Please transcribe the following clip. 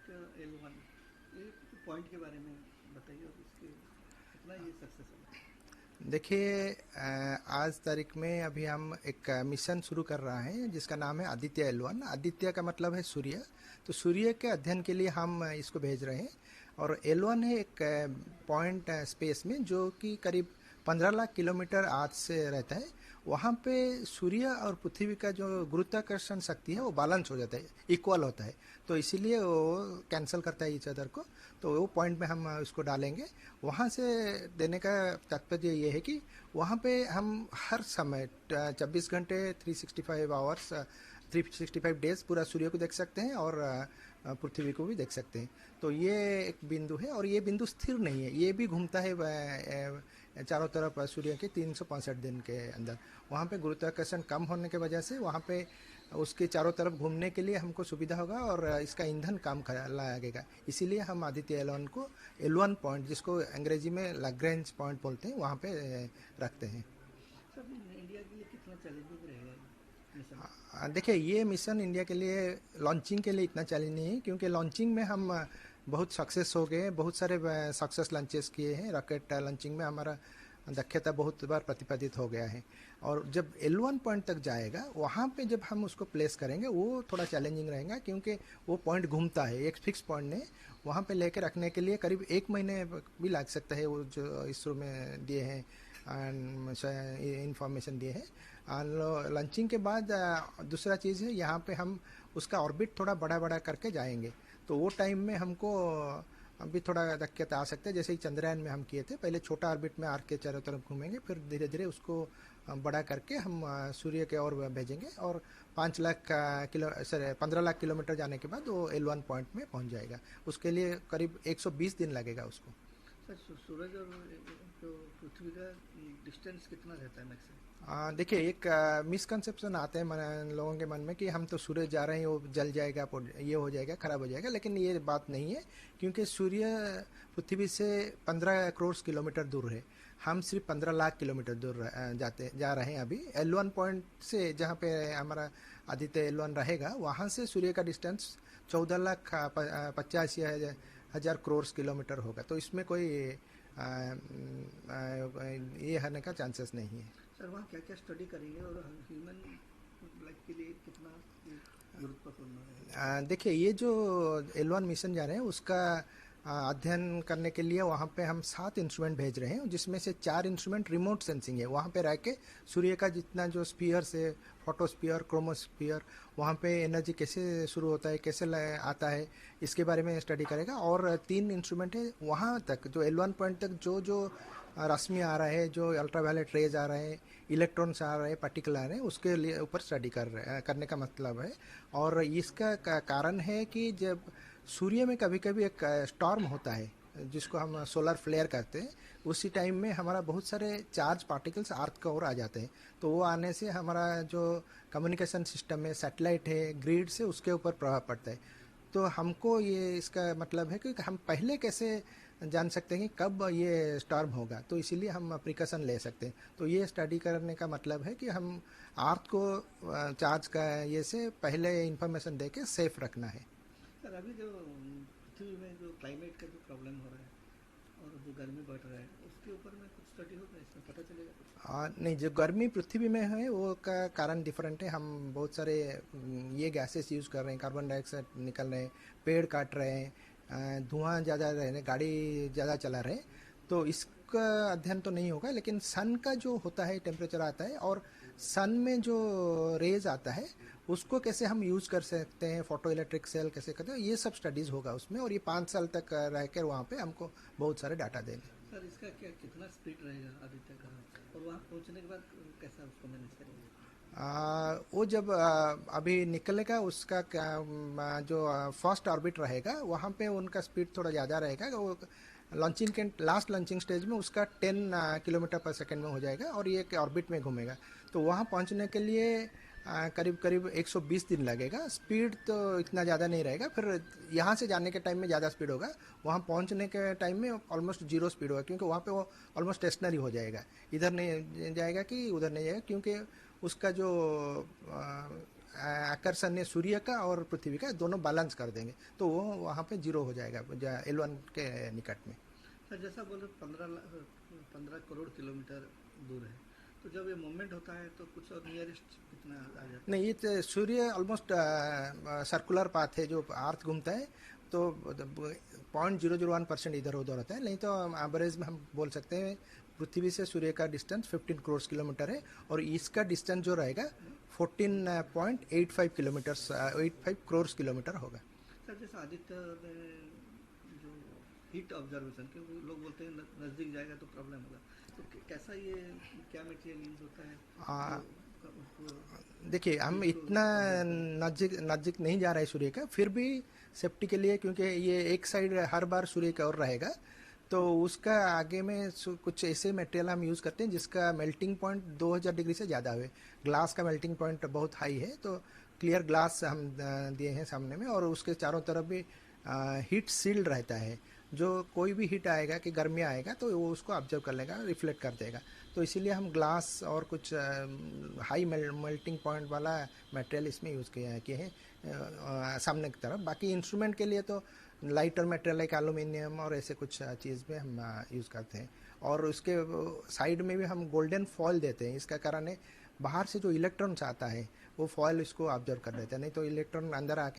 Aditya L1 ये point के बारे में बताइए और इसके कितना ये सक्सेसफुल है। देखिए, आज तारीख में अभी हम एक मिशन शुरू कर रहा है जिसका नाम है आदित्य L1। आदित्य का मतलब है सूर्य। तो सूर्य के अध्ययन के लिए हम इसको भेज रहे हैं। और L1 है एक पॉइंट स्पेस में जो कि करीब 15 लाख किलोमीटर आज से रहता है। वहाँ पे सूर्य और पृथ्वी का जो गुरुत्वाकर्षण शक्ति है वो बैलेंस हो जाता है, इक्वल होता है। तो इसीलिए वो कैंसिल करता है इच अदर को। तो वो पॉइंट में हम उसको डालेंगे। वहाँ से देने का तात्पर्य ये है कि वहाँ पे हम हर समय 24 घंटे 365 आवर्स 365 डेज पूरा सूर्य को देख सकते हैं और पृथ्वी को भी देख सकते हैं। तो ये एक बिंदु है और ये बिंदु स्थिर नहीं है, ये भी घूमता है चारों तरफ सूर्य के 365 दिन के अंदर। वहाँ पे गुरुत्वाकर्षण कम होने की वजह से वहाँ पे उसके चारों तरफ घूमने के लिए हमको सुविधा होगा और इसका ईंधन काम लगेगा। इसीलिए हम आदित्य L1 को L1 पॉइंट, जिसको अंग्रेजी में लैग्रेंज पॉइंट बोलते हैं, वहाँ पे रखते हैं। सर इंडिया के लिए कितना चैलेंजिंग रहेगा ये मिशन। देखिए, ये मिशन इंडिया के लिए लॉन्चिंग के लिए इतना चैलेंज नहीं है, क्योंकि लॉन्चिंग में हम बहुत सक्सेस हो गए। बहुत सारे सक्सेस लॉन्चेस किए हैं। रॉकेट लॉन्चिंग में हमारा दक्षता बहुत बार प्रतिपादित हो गया है। और जब L1 पॉइंट तक जाएगा, वहाँ पे जब हम उसको प्लेस करेंगे वो थोड़ा चैलेंजिंग रहेगा, क्योंकि वो पॉइंट घूमता है, एक फिक्स पॉइंट नहीं। वहाँ पे लेके रखने के लिए करीब 1 महीने भी लग सकता है, वो जो इसरो में दिए हैं इंफॉर्मेशन दिए हैं। लॉन्चिंग के बाद दूसरा चीज़ है, यहाँ पे हम उसका ऑर्बिट थोड़ा बड़ा बड़ा करके जाएंगे। तो वो टाइम में हमको अभी थोड़ा दिक्कत आ सकता है, जैसे ही चंद्रयान में हम किए थे। पहले छोटा ऑर्बिट में आर्क के चारों तरफ घूमेंगे, फिर धीरे धीरे उसको बड़ा करके हम सूर्य के ओर भेजेंगे। और 15 लाख किलोमीटर जाने के बाद वो L1 पॉइंट में पहुंच जाएगा। उसके लिए करीब 120 दिन लगेगा उसको। सर सूरज और जो पृथ्वी का डिस्टेंस कितना रहता है मैक्सिमम। देखिए, एक मिसकंसेप्शन आते हैं लोगों के मन में कि हम तो सूर्य जा रहे हैं, वो जल जाएगा, ये हो जाएगा, खराब हो जाएगा। लेकिन ये बात नहीं है, क्योंकि सूर्य पृथ्वी से 15 करोड़ किलोमीटर दूर है। हम सिर्फ 15 लाख किलोमीटर दूर जा रहे हैं अभी L1 पॉइंट से। जहाँ पे हमारा आदित्य L1 रहेगा, वहाँ से सूर्य का डिस्टेंस 14,85,000 करोड़ किलोमीटर होगा। तो इसमें कोई ये होने का चांसेस नहीं है। सर वहाँ क्या क्या स्टडी करेंगे और ह्यूमन लाइफ के लिए कितना ये गुरुत्वापूर्ण रहेगा। देखिए, ये जो L1 मिशन जा रहे हैं उसका अध्ययन करने के लिए वहाँ पे हम 7 इंस्ट्रूमेंट भेज रहे हैं, जिसमें से 4 इंस्ट्रूमेंट रिमोट सेंसिंग है। वहाँ पे रह के सूर्य का जितना जो स्पीयर्स है, फोटोस्फीयर, क्रोमोस्फीयर, वहाँ पे एनर्जी कैसे शुरू होता है, कैसे आता है, इसके बारे में स्टडी करेगा। और 3 इंस्ट्रूमेंट है वहाँ तक, जो L1 पॉइंट तक जो जो रश्मि आ रहा है, जो अल्ट्रावायलेट रेज आ रहे हैं, इलेक्ट्रॉन्स आ रहे हैं, पार्टिकल आ रहे हैं, उसके लिए ऊपर स्टडी करने का मतलब है। और इसका कारण है कि जब सूर्य में कभी कभी एक स्टॉर्म होता है, जिसको हम सोलर फ्लेयर कहते हैं, उसी टाइम में हमारा बहुत सारे चार्ज पार्टिकल्स अर्थ की ओर आ जाते हैं। तो वो आने से हमारा जो कम्युनिकेशन सिस्टम है, सैटेलाइट है, ग्रिड से, उसके ऊपर प्रभाव पड़ता है। तो हमको ये इसका मतलब है कि हम पहले कैसे जान सकते हैं कि कब ये स्टॉर्म होगा, तो इसीलिए हम प्रिकॉशन ले सकते हैं। तो ये स्टडी करने का मतलब है कि हम अर्थ को चार्ज का ये से पहले इंफॉर्मेशन दे के सेफ रखना है। सर अभी जो पृथ्वी में जो क्लाइमेट का जो प्रॉब्लम हो रहा है और जो गर्मी बढ़ रहा है उसके ऊपर में कुछ स्टडी होगा, इसमें पता चलेगा कुछ। नहीं, जो गर्मी पृथ्वी में है वो का कारण डिफरेंट है। हम बहुत सारे ये गैसेस यूज़ कर रहे हैं, कार्बन डाइऑक्साइड निकल रहे हैं, पेड़ काट रहे हैं, धुआं ज़्यादा रहे हैं, गाड़ी ज़्यादा चला रहे हैं। तो इसका अध्ययन तो नहीं होगा, लेकिन सन का जो होता है, टेम्परेचर आता है और सन में जो रेज आता है, उसको कैसे हम यूज़ कर सकते हैं, फोटो इलेक्ट्रिक सेल कैसे करते हैं, ये सब स्टडीज़ होगा उसमें। और ये 5 साल तक रह कर वहाँ पे हमको बहुत सारे डाटा देंगे। सर इसका क्या कितना स्पीड रहेगा आदित्य का, और वहाँ पहुँचने के बाद कैसा उसको मैनेज करेंगे। वो जब अभी निकलेगा, उसका जो फर्स्ट ऑर्बिट रहेगा, वहाँ पे उनका स्पीड थोड़ा ज़्यादा रहेगा। वो लॉन्चिंग के लास्ट लॉन्चिंग स्टेज में उसका 10 किलोमीटर पर सेकंड में हो जाएगा और ये ऑर्बिट में घूमेगा। तो वहाँ पहुँचने के लिए करीब करीब 120 दिन लगेगा। स्पीड तो इतना ज़्यादा नहीं रहेगा, फिर यहाँ से जाने के टाइम में ज़्यादा स्पीड होगा, वहाँ पहुँचने के टाइम में ऑलमोस्ट जीरो स्पीड होगा, क्योंकि वहाँ पे वो ऑलमोस्ट स्टेशनरी हो जाएगा, इधर नहीं जाएगा कि उधर नहीं जाएगा, क्योंकि उसका जो आकर्षण सूर्य का और पृथ्वी का दोनों बैलेंस कर देंगे, तो वो वहाँ पे जीरो हो जाएगा L1 के निकट में। सर जैसा बोले 15 करोड़ किलोमीटर दूर है, तो जब ये मूवमेंट होता है तो कुछ और नियरेस्ट कितना आ जाता है? नहीं, ये तो सूर्य ऑलमोस्ट सर्कुलर पाथ है, जो अर्थ घूमता है तो 0.001% इधर उधर होता है, नहीं तो एवरेज में हम बोल सकते हैं पृथ्वी से सूर्य का डिस्टेंस 15 करोड़ किलोमीटर है, और इसका डिस्टेंस जो रहेगा 14.85 किलोमीटर 85 करोड़ किलोमीटर होगा। सर जैसा आदित्य में जो हीट ऑब्जर्वेशन के लोग बोलते हैं नज़दीक जाएगा तो प्रॉब्लम होगा, तो कैसा ये क्या मटेरियल यूज होता है? देखिए, हम इतना नज़दीक नहीं जा रहे हैं सूर्य का, फिर भी सेफ्टी के लिए, क्योंकि ये एक साइड हर बार सूर्य की ओर रहेगा, तो उसका आगे में कुछ ऐसे मटेरियल हम यूज़ करते हैं जिसका मेल्टिंग पॉइंट 2000 डिग्री से ज़्यादा है। ग्लास का मेल्टिंग पॉइंट बहुत हाई है, तो क्लियर ग्लास हम दिए हैं सामने में, और उसके चारों तरफ भी हीट सील्ड रहता है, जो कोई भी हीट आएगा कि गर्मी आएगा तो वो उसको ऑब्जर्व कर लेगा, रिफ्लेक्ट कर देगा। तो इसीलिए हम ग्लास और कुछ हाई मेल्टिंग पॉइंट वाला मटेरियल इसमें यूज़ किए हैं सामने की तरफ। बाकी इंस्ट्रूमेंट के लिए तो लाइटर मटेरियल लाइक एल्यूमिनियम और ऐसे कुछ चीज़ में हम यूज़ करते हैं, और उसके साइड में भी हम गोल्डन फॉयल देते हैं। इसका कारण है बाहर से जो इलेक्ट्रॉन्स आता है वो फॉयल इसको ऑब्जर्व कर लेते हैं, नहीं तो इलेक्ट्रॉन अंदर आके